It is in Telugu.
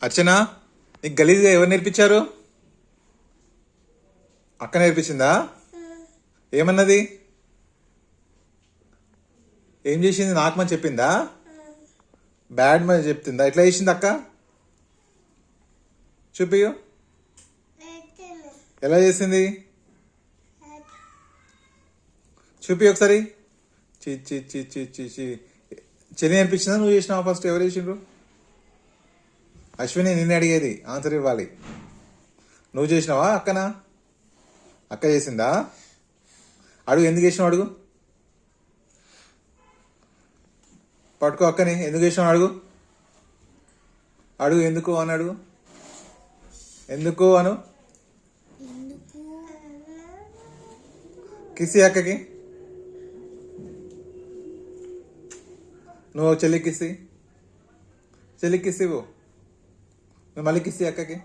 అర్చన, నీకు గలీజ్గా ఎవరు నేర్పించారు? అక్క నేర్పించిందా? ఏమన్నది? ఏం చేసింది? నాకమని చెప్పిందా? బ్యాడ్ మని చెప్తుందా? ఎట్లా చేసింది అక్క? చూపియు. ఎలా చేసింది? చూపి ఒకసారి. చి చి చి చి చి చి చెల్లి నేర్పించిందా? నువ్వు చేసినావా? ఫస్ట్ ఎవరు చేసిండ్రు? అశ్విని, నిన్ను అడిగేది, ఆన్సర్ ఇవ్వాలి. నువ్వు చేసినావా అక్కనా? అక్క చేసిందా? అడుగు, ఎందుకు చేసినావు అడుగు. పట్టుకో అక్కని, ఎందుకు చేసినావు అడుగు. అడుగు, ఎందుకు అని అడుగు. ఎందుకు అను. కిసి అక్కకి. నువ్వు చెల్లికిసి, చెల్లికిసి ఇవ్వు. నువ్వు మళ్ళీ కిసి అక్కకి.